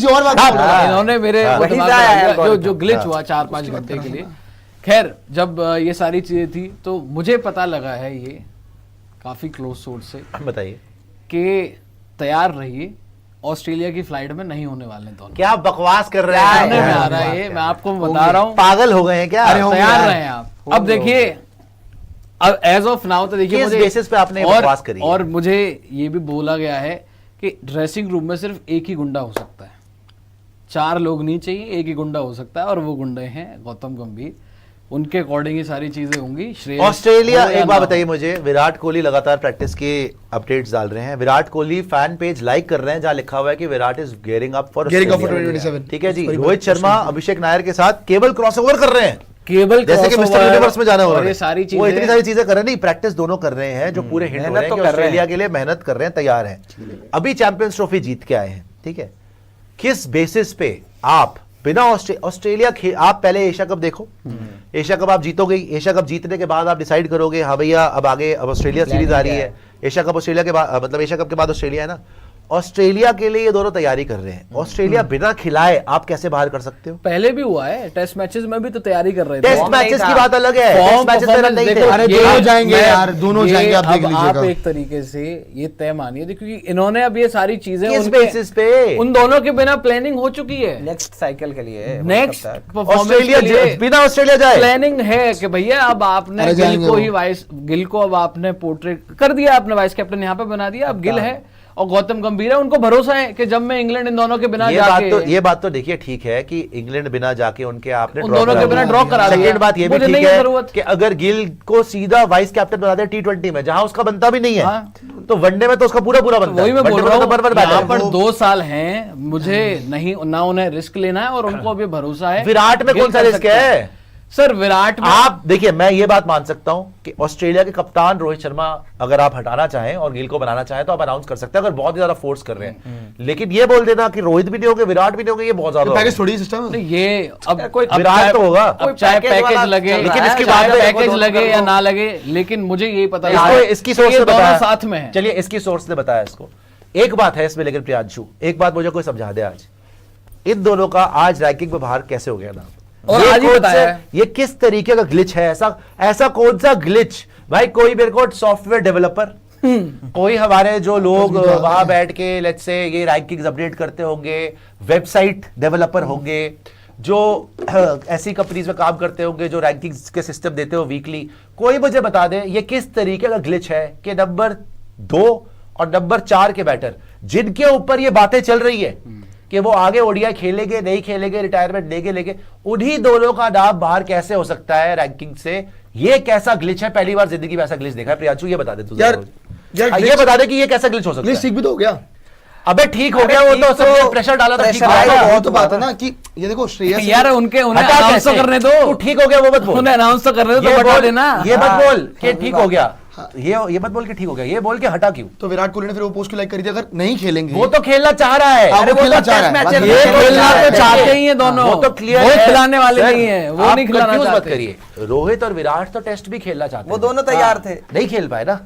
किसी और बात इन्होंने मेरे जो ग्लिच हुआ 4-5 घंटे के लिए। खैर जब ये सारी चीजें थी तो मुझे पता लगा है ये काफी क्लोज सोर्स से, बताइए कि तैयार रहिए ऑस्ट्रेलिया की फ्लाइट में नहीं होने वाले दोनों। क्या बकवास कर रहे हैं? में आ रहा है ये, मैं आपको बता रहा हूँ। पागल हो गए हैं क्या? तैयार रहे आप। अब देखिए अब एज ऑफ नाउ तो देखिए मुझे बेसिस पे आपने बकवास करी है? और मुझे ये भी बोला गया है कि ड्रेसिंग रूम में सिर्फ एक ही गुंडा हो सकता है, 4 लोग नहीं चाहिए, एक ही गुंडा हो सकता है और वो गुंडे हैं गौतम गंभीर। उनके अकॉर्डिंग ये सारी चीजें होंगी। ऑस्ट्रेलिया, एक बात बताइए मुझे, विराट कोहली लगातार प्रैक्टिस के अपडेट्स डाल रहे हैं, Virat Kohli fan page like कर रहे हैं जहां लिखा हुआ है कि Virat is gearing up for 2027। ठीक है जी। रोहित शर्मा अभिषेक नायर के साथ केबल क्रॉसओवर कर रहे हैं, केबल जैसे कि मिस्टर यूनिवर्स में जाना हो रहा है। ये सारी चीजें, वो इतनी सारी चीजें कर रहे हैं, नहीं प्रैक्टिस दोनों कर रहे हैं, जो पूरे हिंट हो रहे हैं कि ऑस्ट्रेलिया के लिए मेहनत कर रहे हैं, तैयार हैं। अभी चैंपियंस ट्रॉफी जीत के आए हैं, ठीक है। किस बेसिस पे आप बिना ऑस्ट्रेलिया आप पहले एशिया कप देखो, एशिया कप आप जीतोगे, एशिया कप जीतने के बाद आप डिसाइड करोगे हाँ भैया अब आगे, अब ऑस्ट्रेलिया सीरीज आ रही है, एशिया कप ऑस्ट्रेलिया के बाद, मतलब एशिया कप के बाद ऑस्ट्रेलिया है ना। ऑस्ट्रेलिया के लिए ये दोनों तैयारी कर रहे हैं। ऑस्ट्रेलिया बिना खिलाए आप कैसे बाहर कर सकते हो? पहले भी हुआ है, टेस्ट मैचेस में भी तो तैयारी कर रहे थे। टेस्ट मैचेस की बात अलग है, टेस्ट मैचेस में नहीं थे। अरे दोनों जाएंगे यार, दोनों जाएंगे, आप देख लीजिएगा। आप एक तरीके से ये तय मानिए क्योंकि इन्होंने अब ये सारी चीजें किस बेसिस पे? उन दोनों के बिना प्लानिंग हो चुकी है नेक्स्ट साइकिल के लिए, नेक्स्ट ऑस्ट्रेलिया बिना ऑस्ट्रेलिया जाए प्लानिंग है कि भैया अब आपने गिल को अब आपने पोर्ट्रेट कर दिया, आपने वाइस कैप्टन यहाँ पे बना दिया, अब गिल है और गौतम गंभीर है। उनको भरोसा है कि जब मैं इंग्लैंड इन दोनों के बिना ये बात तो देखिए ठीक है कि इंग्लैंड बिना जाके उनके आपने उन दोनों के बिना ड्रॉ करा दिया। सेकंड बात ये भी ठीक है कि अगर गिल को सीधा वाइस कैप्टन बना दे T20 में, जहां उसका बनता भी नहीं है, तो वनडे में तो उसका पूरा बनता है। वही मैं बोल रहा हूं, यहाँ पर 2 साल हैं, मुझे नहीं ना उन्हें रिस्क लेना है और उनको अभी भरोसा है। विराट में कौन सा रिस्क है सर? विराट में आप देखिए, मैं ये बात मान सकता हूं कि ऑस्ट्रेलिया के कप्तान रोहित शर्मा अगर आप हटाना चाहें और गिल को बनाना चाहें तो आप अनाउंस कर सकते हैं, अगर बहुत ज्यादा फोर्स कर रहे हैं। लेकिन ये बोल देना कि रोहित भी नहीं होंगे, विराट भी नहीं होंगे, ये बहुत ज्यादा पैकेज थोड़ी सिस्टम है ये। अब कोई विराट तो होगा, अब चाहे पैकेज लगे, लेकिन इसके बाद पैकेज लगे या ना लगे, लेकिन मुझे यही पता है इसकी सोर्स ने बताया साथ में है। चलिए इसकी सोर्स ने बताया इसको। एक बात है इसमें, लेकिन प्रियांशु एक बात मुझे कोई समझा दे, आज इन दोनों का आज रैंकिंग में बाहर कैसे हो गया ना? और आज ही बताया ये किस तरीके का ग्लिच है? ऐसा कौन सा ग्लिच भाई? कोई मेरे को सॉफ्टवेयर डेवलपर, कोई हमारे जो लोग वहां बैठ के लेट्स से ये रैंकिंग्स अपडेट करते होंगे, वेबसाइट डेवलपर होंगे, जो ऐसी कंपनीज में काम करते होंगे जो रैंकिंग्स के सिस्टम देते हो वीकली, कोई मुझे बता दे ये किस तरीके का ग्लिच है कि नंबर 2 और नंबर 4 के बैटर जिनके ऊपर ये बातें चल रही है कि वो आगे ओडीआई खेलेंगे नहीं खेलेंगे, रिटायरमेंट लेंगे, उन्हीं दोनों का नाम बाहर कैसे हो सकता है रैंकिंग से? ये कैसा ग्लिच है? पहली बार जिंदगी में ऐसा ग्लिच देखा है। प्रियांशु ये बता दे तू यार, ये बता दे कि ये कैसा ग्लिच हो सकता है? ठीक भी तो हो गया। अबे ठीक हो गया, वो तो सबने प्रेशर डाला था, ठीक हो गया। बहुत तो बात है ना कि ये देखो श्रेयस यार उन्हें अनाउंस तो करने दो, ठीक हो गया वो मत बोल, उन्हें अनाउंस तो करने दो, बता देना। ये मत बोल कि ठीक हो गया, ये मत बोल के ठीक हो गया, ये बोल के हटा क्यों? तो विराट कोहली ने फिर वो पोस्ट लाइक करी थी, अगर नहीं खेलेंगे वो तो खेलना चाह रहा है, वो खेलना चाह रहा है, ये खेलना तो चाहते ही हैं दोनों, वो तो क्लियर वो है, खिलाने वाले नहीं है, वो नहीं खिलाना चाहते। मत करिए, रोहित और विराट तो टेस्ट भी खेलना चाहते हैं, वो दोनों तैयार थे, नहीं खेल पाए ना।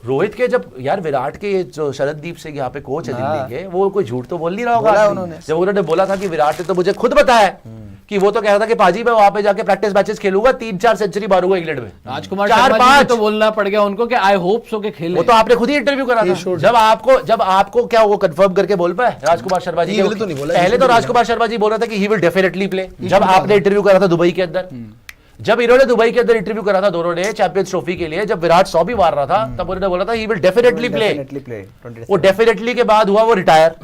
रोहित के जब यार विराट के जो शरददीप सिंह यहाँ पे कोच है दिल्ली के, वो कोई झूठ तो बोल नहीं रहा होगा जब उन्होंने बोला था कि विराट ने तो मुझे खुद बताया कि वो तो कह रहा था कि पाजी मैं वहां पे जाके प्रैक्टिस मैचेस खेलूंगा, 3-4 सेंचुरी मारूंगा इंग्लैंड में। राजकुमार शर्मा जी तो बोलना पड़ गया उनको कि आई होप सो के खेले। वो तो आपने खुद ही इंटरव्यू करा था, जब आपको क्या वो कंफर्म करके बोल पाए राजकुमार शर्मा जी? पहले तो राजकुमार शर्मा जी बोल रहा था कि ही विल डेफिनेटली प्ले, जब आपने इंटरव्यू करा था दुबई के अंदर, जब इन्होंने दुबई के अंदर इंटरव्यू करा था दोनों ने चैंपियंस ट्रॉफी के लिए, जब विराट 100 भी मार रहा था तब उन्होंने बोला था ही विल डेफिनेटली प्ले। वो डेफिनेटली के बाद हुआ वो रिटायर,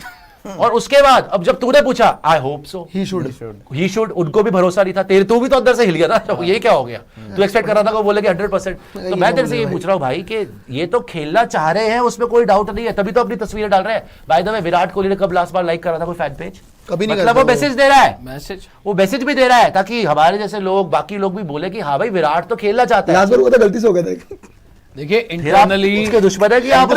और उसके बाद अब जब तूने पूछा I hope so, he should, उनको भी भरोसा नहीं था, तेरे तू भी तो अंदर से हिल गया था, ये क्या हो गया? तू एक्सपेक्ट कर रहा था वो बोले कि 100%। तो मैं तेरे से ये पूछ रहा हूँ भाई कि ये तो खेलना चाह रहे हैं, उसमें कोई डाउट नहीं है, तभी तो अपनी तस्वीरें डाल रहे हैं। By the way Virat Kohli ने कब लास्ट बार लाइक करा था कोई फैन पेज? कभी नहीं, मतलब वो मैसेज दे रहा है, वो मैसेज भी दे रहा है ताकि हमारे जैसे लोग, बाकी लोग भी बोले कि हाँ भाई विराट तो खेलना चाहता है। लास्ट बार वो तो गलती से हो गया था। देखिए इंटरनली उसके दुश्मन है कि आप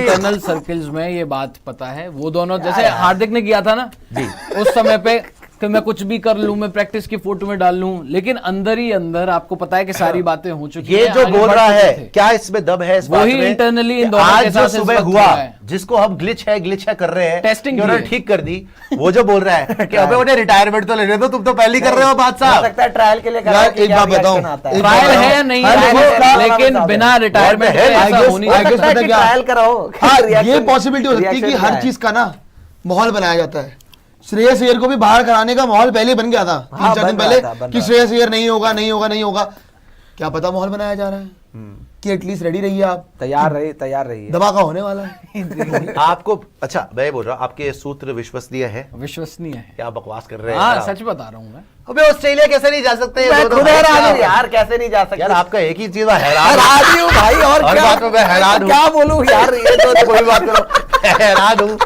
इंटरनल सर्किल्स में ये बात पता है। वो दोनों जैसे हार्दिक ने किया था ना जी, उस समय पे कि मैं कुछ भी कर लूं, मैं प्रैक्टिस की फोटो में डाल लूं, लेकिन अंदर ही अंदर आपको पता है कि सारी बातें हो चुकी ये हैं, जो आगे बोल बढ़ रहा चुके है थे। क्या इसमें दम है इस बात वही में? internally इन कि दोनों आज के जो साथ इस सुबह वक्त हुआ हुआ है। जिसको हम ग्लिच है कर रहे हैं, Testing कि उन्होंने की है। ठीक कर दी, वो जो बोल रहा है कि अबे उन्हें रिटायरमेंट तो लेने दो, तुम तो पहले ही कर रहे हो बात हो साहब। सकता है ट्रायल के लिए यार, कराओ कि एक क्या बात बताऊं, reaction आता है। एक ट्रायल बात है या बताऊं, नहीं हर है, देखो का- लेकिन बिना रिटायरमेंट के What the hell? ऐसा I हो नहीं guess- I सकता। guess सकता है पता कि क्या? ट्रायल कराओ हाँ, ये Reaction- पॉसिबिलिटी हो सकती है कि reaction हर क्या है? चीज का ना माहौल बनाया जाता है। श्रेयस अय्यर को भी बाहर कराने का माहौल पहले बन गया था, हाँ, 3-4 दिन बन पहले, रहा था, बन कि रहा श्रेयस अय्यर नहीं होगा नहीं होगा नहीं होगा। क्या पता माहौल बनाया जा रहा है कि एटलीस्ट रेडी रहिए आप, तैयार रही है। धमाका होने वाला है। आपको अच्छा मैं ये बोल रहा हूँ, आपके ये सूत्र विश्वसनीय है? विश्वसनीय है। क्या बकवास कर रहे हैं हाँ यार आप? सच बता रहा हूँ मैं। अबे ऑस्ट्रेलिया कैसे नहीं जा सकते ये मैं दोनों खुद भाई? हैरान क्या हूँ यार, कैसे नहीं जा सकते? यार आपका एक ही चीज में हैरान हैरान ही हूँ भाई, और हर क्या बात में मैं हैरान हूँ। क्या बोलूं यार, ये तो कोई बात करो। हैरान हूँ।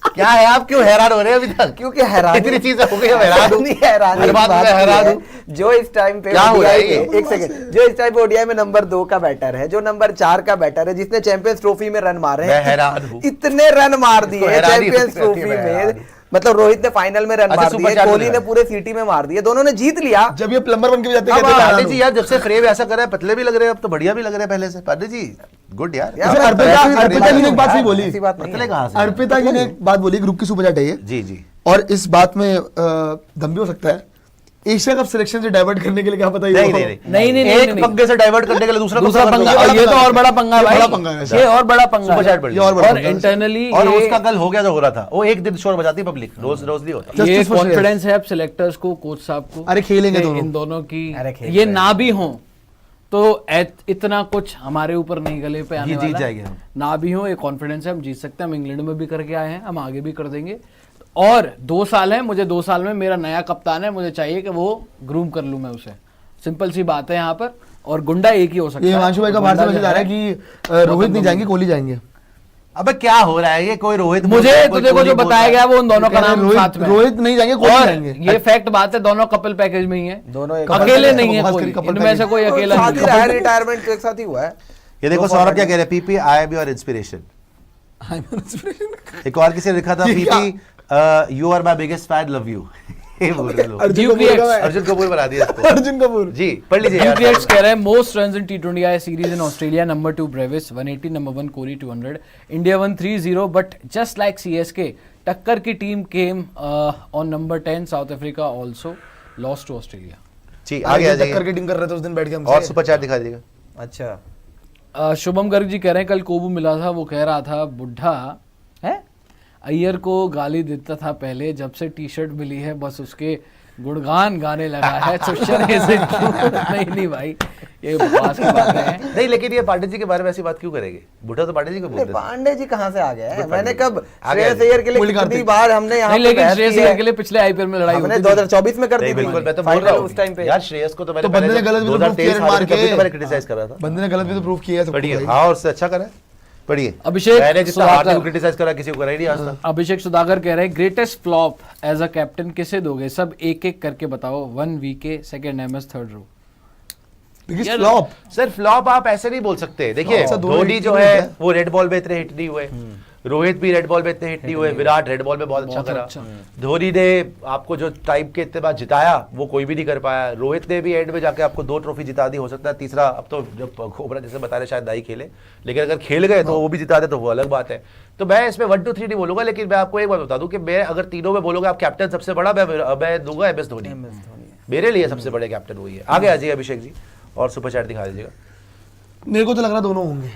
क्या है, आप क्यों हैरान हो रहे हैं अभी तक? क्योंकि हैरान इतनी चीजें हो गई, हैरान हूँ। नहीं, हैरानी हर की बात में बात हैरान ये हूँ। है, जो इस टाइम पे क्या हो रहा है ODI ये? में- एक सेकंड, जो इस टाइम पे ODI में नंबर 2 का बैटर है, जो नंबर 4 का बैटर है, जिसने चैंपियंस ट्रॉफी में रन मारे मैं हैरान हूँ। इतने रन मार दिए इसको हैरानी चैंपियंस होती रहती है, ट्रॉफी मैं हैरान में, हूँ। मतलब रोहित ने फाइनल में रन अच्छा, मार सुपर दिए, चार में कोहली ने रन। पूरे सिटी में मार दिए, दोनों ने जीत लिया। जब ये प्लम्बर बन के भी जाते अब कहते हैं, पांडे हैरान जी हूँ। यार जब से फ्रेम ऐसा कर रहे हैं, पतले भी लग रहे हैं, अब तो बढ़िया भी लग रहे हैं पहले से। पांडे जी गुड यार। यार, अच्छा, मैं अर्पिता जी ने एक बात सही बोली। ऐसी बात नहीं पतले है। कहाँ से? अर्पिता जी ने एक बात बोली, ग्रुप की सुपर चैट है ये, जी जी और इस बात में दम भी हो सकता है। एशिया कप सिलेक्शन से डाइवर्ट करने के लिए क्या पता, नहीं नहीं नहीं नहीं, नहीं, नहीं, एक नहीं। पंगे से डाइवर्ट करने के लिए दूसरा दूसरा कर पंगा, दो। और ये तो और बड़ा पंगा है ये भाई, बड़ा पंगा है ऐसा। ये और बड़ा पंगा सुपर है। चैट बढ़ ये और बड़ा और पंगा है। इंटरनली और उसका कल हो गया जो हो रहा था, वो एक दिन शोर बजाती पब्लिक, रोज रोज नहीं होता। ये Justice for कॉन्फिडेंस है अब सिलेक्टर्स को, कोच साहब को। अरे खेलेंगे कि दोनों। इन दोनों की अरे खेल ये रहे ना भी हो तो इतना कुछ हमारे ऊपर नहीं गले पे आने ये जीत वाला। जाएंगे हम। ना भी हो, ये कॉन्फिडेंस है, हम जीत सकते हैं। हम इंग्लैंड में भी करके आए हैं, हम आगे भी कर देंगे। और 2 साल है, मुझे 2 साल में मेरा नया कप्तान है, मुझे चाहिए कि वो ग्रूम कर लूं मैं उसे। सिंपल सी बात है यहाँ पर। और गुंडा एक ही हो सकता ये है। हिमांशु भाई का बाहर से गुंडा मैसेज जो आ रहा है कि रोहित नहीं जाएंगे, कोहली जाएंगे। अबे क्या हो रहा है ये? कोई रोहित बोल मुझे रहा है, तो कोई देखो कोहली जो बोल बताया रहा गया वो उन दोनों का नाम रोहित साथ में है। रोहित नहीं जाएंगे, कोहली और जाएंगे। ये फैक्ट बात है, दोनों कपल पैकेज में ही है, दोनों एक अकेले नहीं है बकवास कोई, करी, couple इनमें से package। कोई अकेला साथ नहीं ही है। रहा है, रिटायरमेंट तो एक साथ ही हुआ है। ये देखो सौरभ क्या कह रहे हैं, PP I am your inspiration. एक और किसी ने लिखा था, ये क्या? PP you are my biggest fan, love you. ये बोल रहे लोग। अर्जुन Duke कपूर का reacts। मैं- अर्जुन कपूर बना दिया इसको। अर्जुन कपूर। जी पढ़ लीजिए Duke यार। Reacts कह रहे हैं most runs in T20I series in Australia, number 2 Brevis 180, number 1 Kohli 200, India 1 3-0, but just like CSK टक्कर की team came on number 10, South Africa also lost to Australia. जी आगे आ टक्कर जाइए के टीम कर रहे थे उस दिन बैठ के और हमसे। सुपर चैट दिखा दीजिएगा। अच्छा, शुभम गर्ग जी कह रहे हैं कल कोबू मिला था, वो कह रहा था बुढ़ा है अय्यर को गाली देता था पहले, जब से टी-शर्ट मिली है बस उसके गुणगान गाने लगा है। तो नहीं भाई, ये बकवास की बातें हैं। नहीं लेकिन ये पांडे जी के बारे में ऐसी बात क्यों करेंगे? बुढ़ा तो पांडे जी को बोलते थे। पांडे जी कहाँ से आ गए हैं? गुड मैंने पांडे कब आ गए श्रेयस जी। अय्यर के लिए गोली कितनी करते। बार हमने यहाँ नहीं, पे लेकिन बहस श्रेयस की अय्यर है। के लिए पिछले IPL में लड़ाई हमने होती थी। 2024 में कर दी नहीं थी बिल्कुल, मैं तो बोल फाइनल रहा हूँ उस टाइम पे। यार श्रेयस को तो मैंने तो बंदे ने गलत भी तो prove किया है मार के। मैंने क्रिटिसाइज करा था। बंदे ने गलत भी तो प्रूफ किया है सबको पढ़िए भाई। हाँ, और उससे अच्छा करा है। पढ़िए अभिषेक मैंने जितना सुधाकर। हार्दिक को क्रिटिसाइज करा किसी को करा ही नहीं आज तक। अभिषेक सुधाकर कह रहे हैं greatest flop as a captain किसे दोगे? सब एक एक करके बताओ। 1 VK, second MS, third Ro. Biggest flop. Sir flop आप ऐसे नहीं बोल सकते। देखिए अच्छा, दो धोनी हिट जो नहीं है होते हैं। वो रेड बॉल में इतने हिट नहीं हुए, रोहित भी रेड बॉल में इतने हिट नहीं हुए, विराट रेड बॉल में बहुत अच्छा करा। धोनी ने आपको जो टाइम के इतने बाद जिताया वो कोई भी नहीं कर पाया। रोहित ने भी एंड में जाके आपको 2 ट्रॉफी जिता दी, हो सकता है तीसरा अब तो जब खोबरा जैसे बता रहे शायद नहीं खेले, लेकिन अगर खेल गए तो वो भी जिता दे तो वो अलग बात है। तो मैं इसमें 1 2 3 नहीं बोलूंगा, लेकिन मैं आपको एक बात बता दूं कि मैं अगर तीनों में बोलूंगा आप कैप्टन सबसे बड़ा, मैं दूंगा MS धोनी। मेरे लिए सबसे बड़े कैप्टन वही है। आगे आ जाइए अभिषेक जी और सुपर चैट दिखा दीजिएगा। मेरे को तो लग रहा दोनों होंगे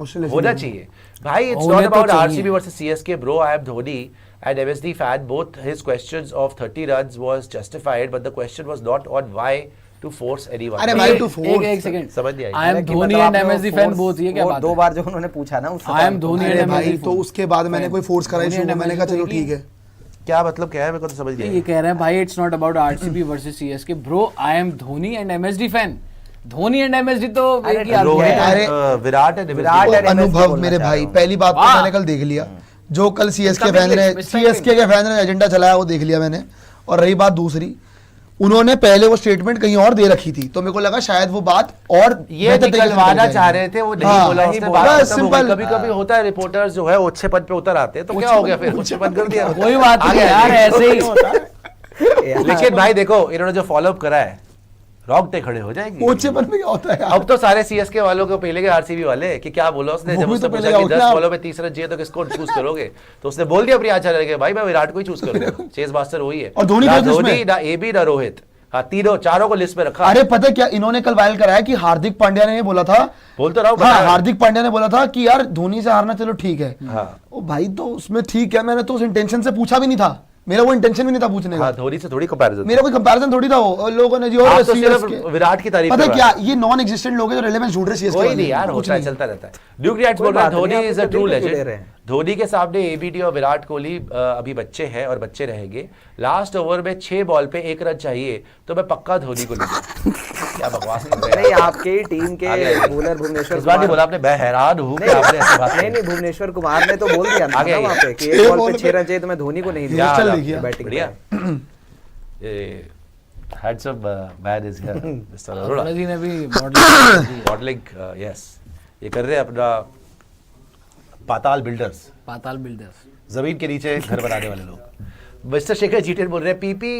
ऑस्ट्रेलिया से। होना चाहिए भाई। इट्स होने नॉट तो अबाउट चाहिए। RCB versus CSK bro. I am Dhoni and MSD fan. Both his questions of 30 runs was justified, but the question was not on why to force anyone. अरे भाई to force। एक second, समझ नहीं आई। I am कि धोनी मतलब and आपने MSD वो fan force- both, ये क्या वो बात 2 है? बार जो उन्होंने पूछा ना उस I am धोनी अरे and भाई MSD तो उसके बाद मैंने कोई फोर्स करा धोनी शुरू and मैंने कहा MSD चलो को ठीक है। क्या मतलब क्या है मेरे को तो समझ नहीं ये आई। कह रहे हैं भाई it's not about RCB versus CSK bro, I am Dhoni and MSD fan. Dhoni and MSD तो एक ही आदमी रोहित है। अरे- Virat and Virat MSD। and- अनुभव बोलना मेरे चाह भाई, रहा हूं। पहली बात तो वाह। मैंने कल देख लिया जो कल CSK Mr. फैन ने English, Mr. CSK के फैन ने एजेंडा चलाया वो देख लिया मैंने। और रही बात दूसरी, उन्होंने पहले वो स्टेटमेंट कहीं और दे रखी थी तो मेरे को लगा शायद वो बात और ये बेहतर तरीके से निकलवाना निकल चाह जाएगी। रहे थे, वो नहीं हाँ, बोला नहीं उसने। बोला। बात बस खत्म हो गई। simple। कभी-कभी होता है रिपोर्टर्स जो है अच्छे पद पे उतर आते हैं तो क्या हो गया फिर अच्छे पद कर दिया। कोई बात नहीं आगे यार, आइए। ऐसे ही यार। लेकिन भाई देखो इन्होंने जो फॉलोअप करा है रोंगटे खड़े हो जाएंगे। ओचेपन में क्या होता है यार? अब तो सारे सीएसके वालों को पहले के आरसीबी वाले कि क्या बोला उसने, वो जब भी उसने तो पूछा पहले कि out 10 ना। बॉलों में 30 रन चाहिए तो किसको चूज करोगे, तो उसने बोल दिया प्रियाचार्य के भाई मैं विराट को ही चूज करूंगा, चेस मास्टर वही है। और धोनी ना तो जिसमें- धोनी ना एबी ना रोहित, हाँ तीनों चारों को लिस्ट में रखा। अरे पता है क्या इन्होंने कल वायरल कराया कि हार्दिक पांड्या ने ये बोला था, बोल तो रहा हूँ, हाँ बताया। हार्दिक पांड्या ने बोला था कि यार धोनी से हारना चलो ठीक है। हाँ। ओ भाई तो उसमें ठीक है, मैंने तो उस इंटेंशन से पूछा भी नहीं था, मेरा वो इंटेंशन भी नहीं था पूछने का। हाँ धोनी से थोड़ी कंपैरिजन, मेरा कोई कंपैरिजन थोड़ी था वो, और लोगों ने जो आप तो CSK सिर्फ विराट की तारीफ पता है कर क्या रहे ये नॉन एग्जिस्टेंट लोग हैं जो रेलेवेंस ढूंढ रहे सीएसके कोई वाले। नहीं यार, कुछ होता है, नहीं। चलता रहता है। ड्यूक राइट्स कोई बोल रहा है बात नहीं, धोनी आप इज तो अ ट्रू दिल पे क्यों ले रहे लेजेंड। हैं? धोनी के सामने एबीडी और विराट कोहली अभी बच्चे हैं और बच्चे रहेंगे। लास्ट ओवर में 6 बॉल पे 1 रन चाहिए तो मैं पक्का धोनी को लूंगा। क्या बकवास कर रहे नहीं हैं आपके ही टीम के आगे। बॉलर भुवनेश्वर इस बार नहीं कुमार, बोला आपने, मैं हैरान हूँ कि आपने ऐसी बात नहीं की। भुवनेश्वर कुमार ने तो बोल दिया था आगे ना आगे। वहाँ पे कि छह एक बॉल बॉल पे पे 6 रन चाहिए तो मैं धोनी को नहीं ये दिया चल यार, देखिए। बैटिंग बढ़िया। Handsome man is here mister Arora. Arora ji ने भी मॉडलिंग मॉडलिंग, यस, ये कर रहे हैं अपना पाताल बिल्डर्स, पाताल बिल्डर्स। जमीन के नीचे घर बनाने वाले लोग। मिस्टर शेखर जीटीएन बोल रहे हैं PP,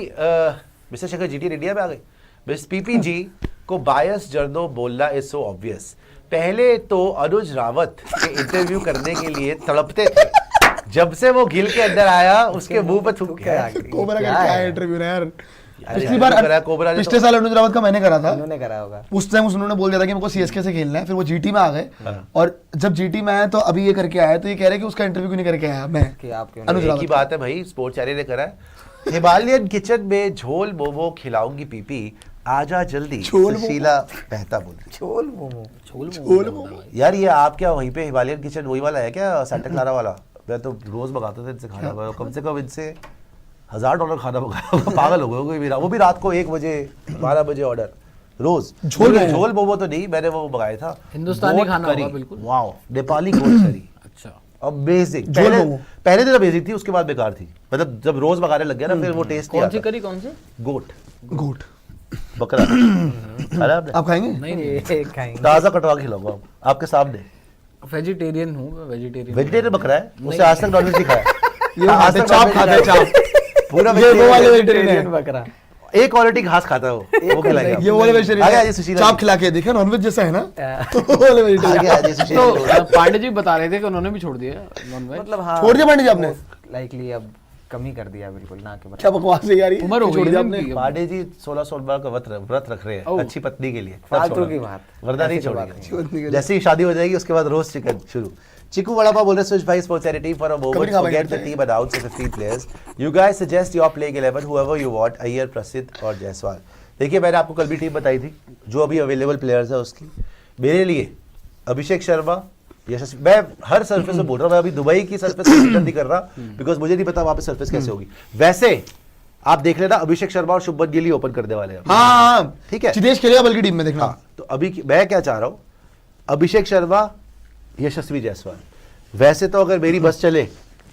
mister Shekhar GTN India में आ गए। मिस पीपी जी को बायस जर्नो बोलना इज सो ऑब्वियस। पहले तो अनुज रावत के इंटरव्यू करने के लिए तड़पते थे, जब से वो गिल के अंदर आया उसके मुंह पे थूक गया। कोबरा का क्या क्या है? इंटरव्यू है यार। यार, पिछली बार करा कोबरा ने पिछले तो- साल अनुज रावत का मैंने करा था, उन्होंने करा होगा। उस टाइम उन्होंने बोल दिया था कि मेरे को सीएसके से खेलना है, फिर वो जीटी में आ गए। और जब जीटी में आया तो अभी ये करके आया, तो ये कह रहे कि उसका इंटरव्यू क्यों नहीं करके आया मैं कि आप क्यों अनुज एक रावत ही का। बात है भाई, स्पोर्ट्स चैनल ने करा है। हिमालयन किचन में झोल मोमो खिलाऊंगी पीपी, आजा जल्दी, झोल मोमो? सुशीला मेहता बोल रही। छोल मोमो छोल मोमो। यार ये आप क्या वहीं पे हिमालयन किचन वही वाला है क्या, सेंटा क्लारा वाला? मैं तो रोज मंगाता था इनसे खाना, मैं कम से कम इनसे $1000 खाना मंगाया। पागल हो गए मेरा, वो भी रात को 1 बजे 12 बजे ऑर्डर रोज। झोल मोमो तो नहीं, मैंने वो मंगाया था हिंदुस्तानी गोट खाना करी। होगा बिल्कुल। वाओ, नेपाली गोट करी, अच्छा, अमेजिंग। झोल मोमो। पहले दिन अमेजिंग थी, उसके बाद बेकार थी। मतलब जब रोज मंगाने लग गया ना फिर वो टेस्ट नहीं कौन सी आता। करी, कौन सी? गोट, गुड। बकरा खाना आपने? आप खाएंगे? नहीं ये खाएंगे। ताजा कटवा के खिलाऊंगा आपके सामने। वेजिटेरियन हूँ मैं, वेजिटेरियन। वेजिटेरियन बकरा है, उससे आज तक नॉनवेज नहीं खाया। ये आज खाते तक चाप non-veg खाते नहीं खाया। चाप। पूरा ये वो वाले vegetarian। वेजिटेरियन है। बकरा एक क्वालिटी घास खाता है वो खिलाएगा। ये वाले वेजिटेरियन आगे है। आइए सुशीला चाप जी। खिला के देखिए नॉनवेज जैसा है ना। वो वाले आगे वेजिटेरियन। आइए सुशीला तो जी। पांडे जी बता रहे थे कि उन्होंने भी छोड़ दिया नॉनवेज। मतलब हाँ छोड़ दिया पांडे जी आपने? लाइकली अब कम ही कर दिया बिल्कुल ना के क्या बकवास है यार ये। उम्र हो छोड़ गई दिया ना आपने? इनकी। पांडे जी 16 सोमवार का व्रत रख रहे हैं ओह। अच्छी पत्नी के लिए, तब फालतू छोड़ा। की बात। वरना नहीं ऐसी कोई बात छोड़ेंगे। जैसे ही शादी हो जाएगी उसके बाद रोज चिकन शुरू। चिकू वड़ा पाव बोल रहे स्विच भाई sports team for a moment खा फॉरगेट द बैठते team announce 15 players you guys suggest your playing 11 whoever you want, Iyer, प्रसिद्ध और जायसवाल। देखिए मैंने आपको कल भी टीम बताई थी जो अभी अवेलेबल प्लेयर्स है उसकी। मेरे लिए अभिषेक शर्मा, यशस्वी, मैं हर सरफेस में बोल रहा हूँ, मैं अभी दुबई की सरफेस कंसीडर नहीं कर रहा बिकॉज मुझे नहीं पता वहां पे सरफेस कैसे होगी। वैसे आप देख लेना अभिषेक शर्मा और शुभमन गिल ही ओपन करने वाले हैं। हाँ ठीक है। चिदेश खेलेगा बल्कि टीम में देखना। हाँ, तो अभी मैं क्या चाह रहा हूं, अभिषेक शर्मा, यशस्वी जायसवाल। वैसे तो अगर मेरी बस चले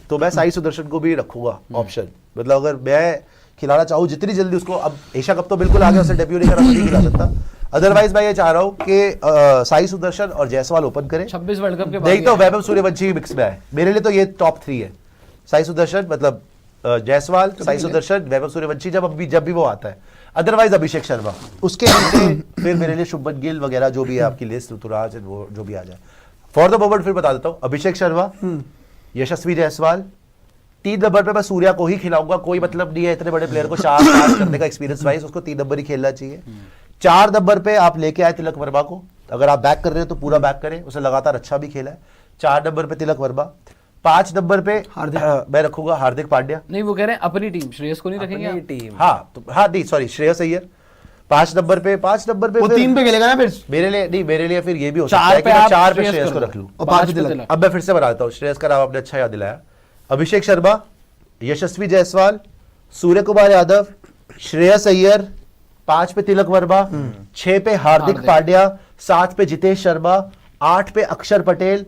तो मैं साई सुदर्शन को भी रखूंगा ऑप्शन। मतलब अगर मैं खिलाना चाहूँ जितनी जल्दी उसको, अब एशिया कप तो बिल्कुल आ गया, उसे डेब्यू नहीं करा, नहीं खिला सकता। अदरवाइज मैं ये चाह रहा हूँ कि साई सुदर्शन और जायसवाल ओपन करें। 26 वर्ल्ड कप के बाद नहीं तो ही वैभव सूर्यवंशी भी मिक्स में आए। मेरे लिए तो ये टॉप 3 है, साई सुदर्शन, मतलब जायसवाल, साई सुदर्शन, वैभव सूर्यवंशी, जब भी वो आता है। अदरवाइज अभिषेक शर्मा, उसके नीचे फिर मेरे लिए शुभमन गिल वगैरह जो भी है आपकी लिस्ट, ऋतुराज, वो जो भी आ जाए। फॉर द मोमेंट फिर बता देता हूँ, अभिषेक शर्मा, यशस्वी जायसवाल, 3 नंबर पे मैं सूर्या को ही खिलाऊंगा। कोई मतलब नहीं है इतने बड़े प्लेयर को 4 पास करने का एक्सपीरियंस वाइज, उसको 3 नंबर ही खेलना चाहिए। 4 नंबर पे आप लेके आए तिलक वर्मा को, अगर आप बैक कर रहे हो तो पूरा बैक करें, उसे लगातार अच्छा भी खेला है। 4 नंबर पे तिलक वर्मा, 5 नंबर पे मैं रखूंगा हार्दिक पांड्या। नहीं, वो कह रहे हैं अपनी टीम, श्रेयस को नहीं रखेंगे अपनी आप? टीम हाँ तो हाँ नहीं सॉरी, श्रेयस अय्यर 5 नंबर पे वो फिर 3 पे खेलेगा ना फिर। मेरे लिए नहीं, मेरे लिए फिर ये भी हो सकता 4 है कि पे मैं आप 4 पे श्रेयस श्रेयस कर को लो। रख लूं। और 5 5 पे तिलक। तिलक। अब मैं फिर से बनाता हूँ, श्रेयस का नाम आपने अच्छा याद दिलाया। अभिषेक शर्मा, यशस्वी जायसवाल, सूर्य कुमार यादव, श्रेयस अय्यर, 5 पे तिलक वर्मा, 6 पे हार्दिक पांड्या, 7 पे जितेश शर्मा, 8 पे अक्षर पटेल,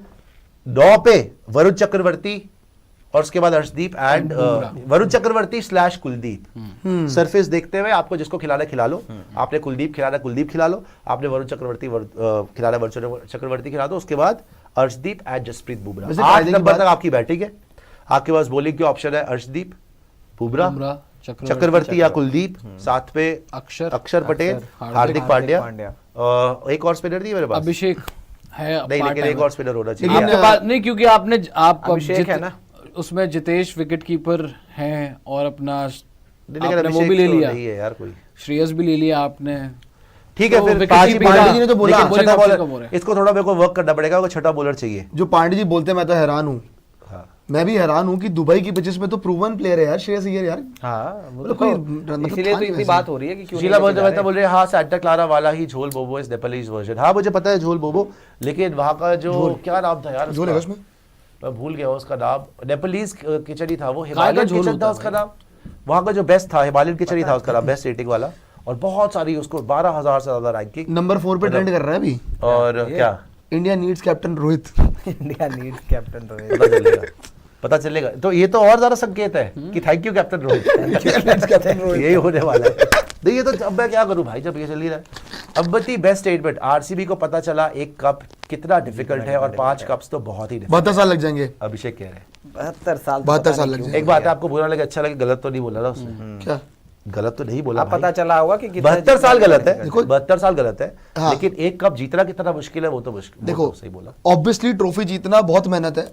9 पे वरुण चक्रवर्ती और उसके बाद हर्षदीप एंड वरुण चक्रवर्ती / कुलदीप। सरफेस देखते हुए आपको जिसको खिलाना खिला लो। आपने कुलदीप खिला लो, आपने वरुण चक्रवर्ती खिलाना वरुण चक्रवर्ती खिला दो, उसके बाद हर्षदीप एंड जसप्रीत वैसे बुमराह। 8 फायदे की नंबर बात- तक आपकी बैटिंग है, आपके पास बॉलिंग के ऑप्शन है, हर्षदीप, बुमराह, चक्रवर्ती या कुलदीप, साथ पे अक्षर पटेल, हार्दिक पांड्या, एक और स्पिनर थी मेरे पास, अभिषेक है। नहीं लेकिन एक और स्पिनर होना चाहिए। आपके पास नहीं, क्योंकि आपने आप अभिषेक है ना, उसमें जितेश विकेट कीपर हैं और अपना लेकिन आपने वो अभिषेक भी ले तो लिया, नहीं है यार कोई। श्रेयस भी ले लिया आपने। ठीक है तो फिर विकेट पांच ही कीपिंग पांड्या का- जी ने तो बोला लेकिन छठा bowling option बॉलर, कम हो रहा है। इसको थोड़ा मेरे को वर्क करना पड़ेगा, वो छठा बॉलर चाहिए। जो पांडे जी बोलते हैं मैं तो हैरान हूँ, मैं भी हैरान हूँ कि दुबई की पिचेस में तो प्रूवन प्लेयर है यार श्रेयस अय्यर यार। हाँ मतलब कोई इसीलिए तो इतनी बात हो रही है कि क्यों शीला नहीं लेके जा रहे हैं। बोल रहे हैं हाँ सैंटा क्लारा वाला ही झोल बोबो इज नेपालीज वर्जन। हाँ मुझे पता है झोल बोबो, लेकिन वहाँ का जो क्या नाम था यार झोल है उसमें, मैं भूल गया उसका नाम, नेपालीज किचन ही था वो, का हिमालयन झोल किचन होता था है उसका नाम, वहाँ का जो बेस्ट था हिमालयन किचन ही था उसका नाम, बेस्ट रेटिंग वाला, और बहुत सारी उसको 12,000 से ज्यादा रैंकिंग, नंबर 4 पे ट्रेंड कर रहा है अभी। और क्या India needs captain Rohit. India needs captain Rohit. पता चलेगा, पता चलेगा। तो ये तो और ज्यादा संकेत है कि थैंक यू कैप्टन रोहित, यही होने वाला है। नहीं ये तो अब मैं क्या करूं भाई, जब ये चल ही रहा है। अब बती बेस्ट स्टेटमेंट, आरसीबी को पता चला एक कप कितना डिफिकल्ट है और 5 कप्स तो बहुत ही difficult। 72 साल लग जाएंगे। अभिषेक कह रहे हैं 72 साल 72 साल लग जाएंगे। एक बात है, आपको बुरा लगे अच्छा लगे, गलत तो नहीं बोला ना उसने, क्या गलत तो नहीं बोला अब पता चला होगा कि 72 साल गलत है, देखो- 72 साल गलत है, हाँ। लेकिन एक कप जीतना कितना मुश्किल है वो तो मुश्किल, देखो वो तो सही बोला। ऑब्वियसली ट्रॉफी जीतना बहुत मेहनत है,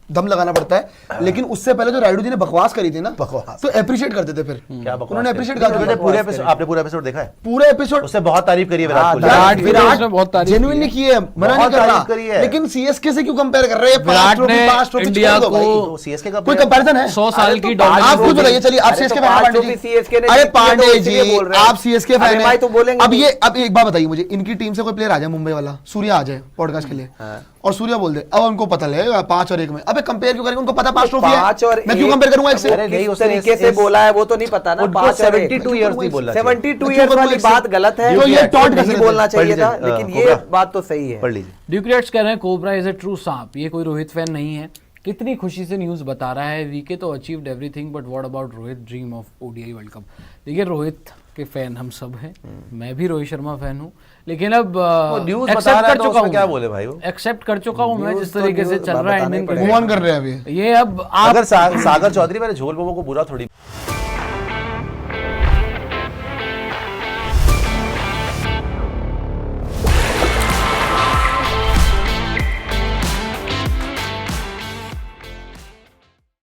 दम लगाना पड़ता है, लेकिन उससे पहले जो राइडू जी ने बकवास करी थी ना, बकवास। तो अप्रिशिएट करते थे फिर। क्या बकवास उन्होंने करी? appreciate करा था। मैंने पूरे एपिसोड, आपने पूरा एपिसोड देखा है? पूरे एपिसोड उससे बहुत तारीफ करी है विराट कोहली। विराट भी उसने बहुत तारीफ की जेन्युइनली है। की है, मना नहीं बहुत कर तारीफ करी रहा, है। लेकिन सीएसके से क्यों कंपेयर कर रहे हैं? विराट ने इंडिया को तो सीएसके का कोई कंपैरिजन है? 100 साल की आप खुद बताइए, चलिए आप अरे सीएसके तो फैन हैं पांच पांडे ट्रॉफी जी। CSK ने अरे जीती है, पांडे तो जी इसलिए बोल रहे हैं। आप सीएसके अरे फैन भाई तो बोलेंगे अब भी। ये अब एक बात बताइए मुझे, इनकी टीम से कोई प्लेयर आ जाए मुंबई वाला, सूर्या आ जाए पॉडकास्ट के लिए और सूर्या बोल दे अब उनको पता लगेगा 5 और 1 में, अबे कंपेयर क्यों करेंगे? उनको पता 5 ट्रॉफी है, 5 और मैं क्यों 1 कंपेयर करूंगा एक से? अरे नहीं, किस उसने तरीके से बोला है वो तो नहीं पता ना। उनको 5 और 1 72 ईयर्स नहीं बोलना चाहिए। 72 ईयर्स वाली बात गलत है, तो ये टॉन्ट नहीं कैसे बोलना देते? चाहिए था, पढ़ लीजिए, लेकिन ये कोबरा। बात तो सही है। पढ़ लीजिए। ड्यूक्रेट्स कह रहे हैं कोबरा इज ए ट्रू सांप, ये कोई रोहित फैन नहीं है। कितनी खुशी से न्यूज़ बता रहा है, वीके तो achieved everything but what about Rohit dream of ODI world cup. देखिए रोहित के फैन हम सब हैं, मैं भी रोहित शर्मा फैन हूँ, लेकिन अब न्यूज़ बता एक्सेप्ट रहा है कर तो चुका उसमें हूँ, क्या बोले भाई वो? एक्सेप्ट कर चुका हूँ मैं न्यूज़ जिस तो तरीके से न्यूज़ चल रहा है बताना ही इंडियन पड़ेगा। मूव ऑन कर रहे हैं अभी। ये अब आप अगर सागर चौधरी, मैंने झोल बोबो को बुरा थोड़ी